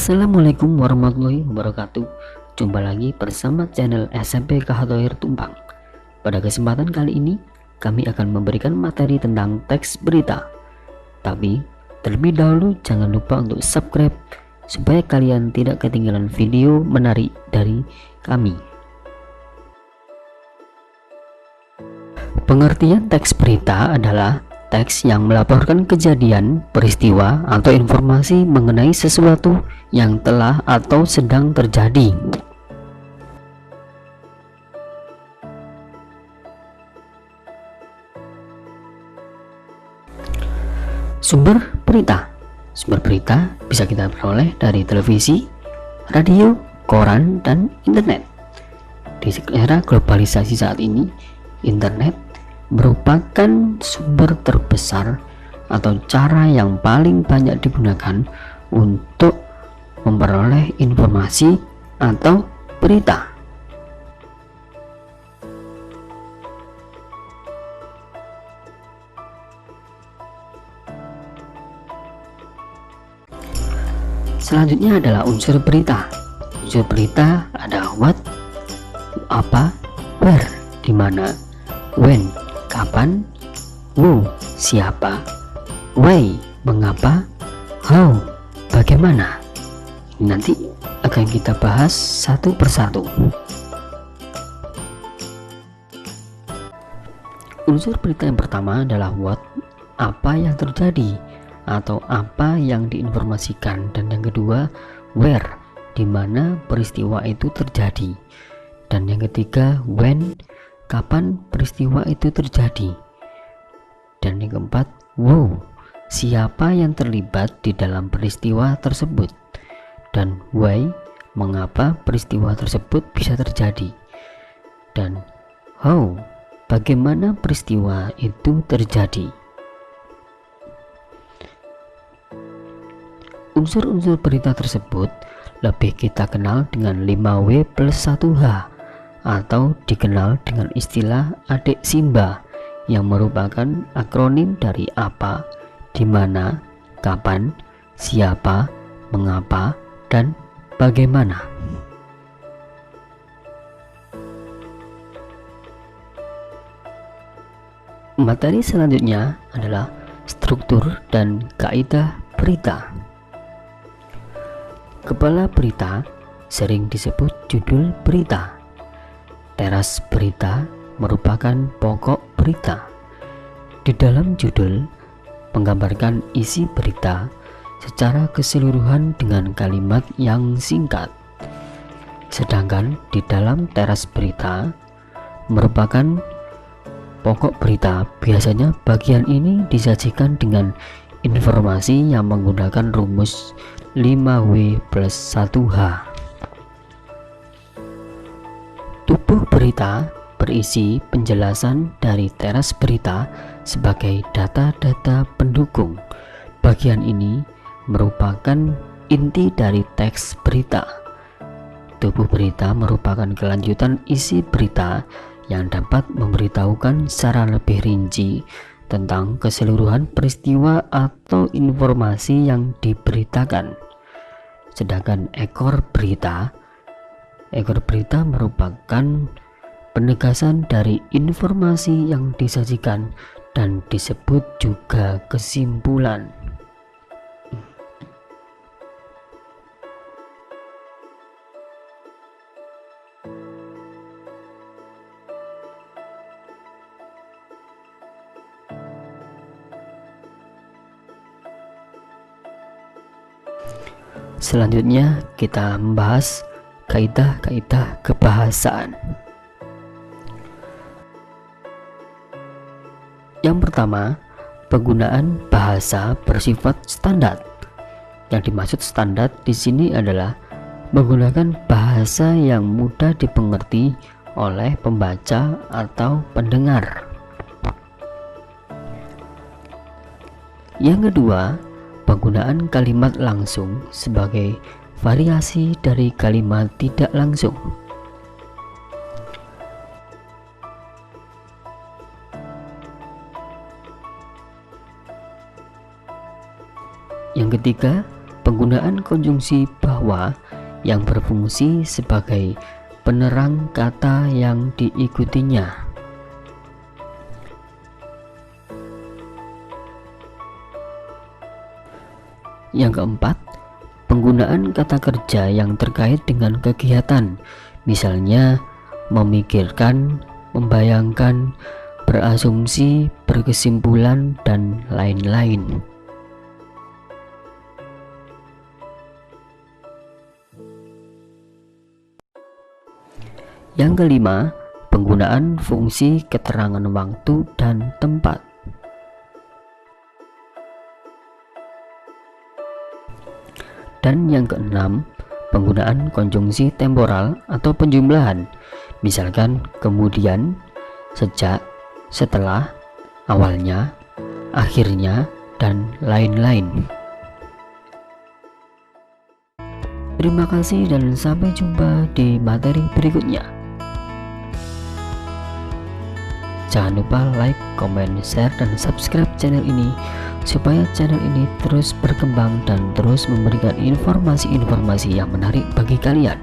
Assalamualaikum warahmatullahi wabarakatuh. Jumpa lagi bersama channel SMP Kahatoir Tumpang. Pada kesempatan kali ini kami akan memberikan materi tentang teks berita. Tapi terlebih dahulu jangan lupa untuk subscribe supaya kalian tidak ketinggalan video menarik dari kami. Pengertian teks berita adalah teks yang melaporkan kejadian, peristiwa, atau informasi mengenai sesuatu yang telah atau sedang terjadi. Sumber berita. Sumber berita bisa kita peroleh dari televisi, radio, koran, dan internet. Di era globalisasi saat ini, internet merupakan sumber terbesar atau cara yang paling banyak digunakan untuk memperoleh informasi atau berita. Selanjutnya adalah unsur berita. Unsur berita ada what, apa, where, di mana, when, kapan, who, siapa, why, mengapa, how, bagaimana. Nanti akan kita bahas satu persatu. Unsur berita yang pertama adalah what, apa yang terjadi atau apa yang diinformasikan, dan yang kedua where, di mana peristiwa itu terjadi, dan yang ketiga when, kapan peristiwa itu terjadi, dan yang keempat who, siapa yang terlibat di dalam peristiwa tersebut, dan why, mengapa peristiwa tersebut bisa terjadi, dan how, bagaimana peristiwa itu terjadi. Unsur-unsur berita tersebut lebih kita kenal dengan 5W plus 1H atau dikenal dengan istilah adik Simba, yang merupakan akronim dari apa, di mana, kapan, siapa, mengapa, dan bagaimana. Materi selanjutnya adalah struktur dan kaidah berita. Kepala berita sering disebut judul berita. Teras berita merupakan pokok berita. Di dalam judul menggambarkan isi berita secara keseluruhan dengan kalimat yang singkat. Sedangkan di dalam teras berita merupakan pokok berita, biasanya bagian ini disajikan dengan informasi yang menggunakan rumus 5W plus 1H. Tubuh berita berisi penjelasan dari teras berita sebagai data-data pendukung. Bagian ini merupakan inti dari teks berita. Tubuh berita merupakan kelanjutan isi berita yang dapat memberitahukan secara lebih rinci tentang keseluruhan peristiwa atau informasi yang diberitakan. Sedangkan ekor berita merupakan penegasan dari informasi yang disajikan dan disebut juga kesimpulan. Selanjutnya kita membahas kaidah-kaidah kebahasaan. Yang pertama, penggunaan bahasa bersifat standar. Yang dimaksud standar di sini adalah menggunakan bahasa yang mudah dimengerti oleh pembaca atau pendengar. Yang kedua, penggunaan kalimat langsung sebagai variasi dari kalimat tidak langsung. Yang ketiga, Penggunaan konjungsi bahwa yang berfungsi sebagai penerang kata yang diikutinya. Yang keempat, penggunaan kata kerja yang terkait dengan kegiatan, misalnya memikirkan, membayangkan, berasumsi, berkesimpulan, dan lain-lain. Yang kelima, penggunaan fungsi keterangan waktu dan tempat. Dan yang keenam, penggunaan konjungsi temporal atau penjumlahan, misalkan kemudian, sejak, setelah, awalnya, akhirnya, dan lain-lain. Terima kasih dan sampai jumpa di materi berikutnya. Jangan lupa like, comment, share, dan subscribe channel ini supaya channel ini terus berkembang dan terus memberikan informasi-informasi yang menarik bagi kalian.